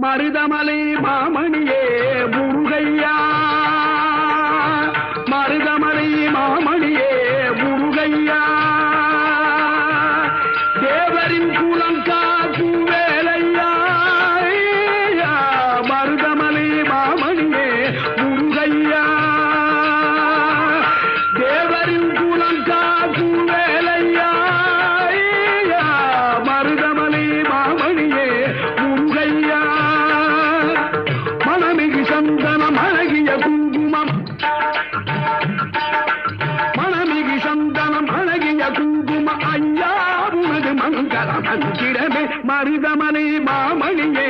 மருதமலை மாமணியே முருகையா, மருதமலை மாமணியே முருகையா, தேவரின் குலம் காக்கும் வேலையா, மருதமலை மாமணியே முருகையா, தேவரின் குலம் காக்கும் வேலையா, மருதமலை மாமணியே முருகையா, மணமிகு சந்தனம் அழகிய குங்குமம், மணமிகு சந்தனம் அழகிய குங்குமம், ஐயா உனது மங்களம் அஞ்சிடமே மருதமலை மாமணியே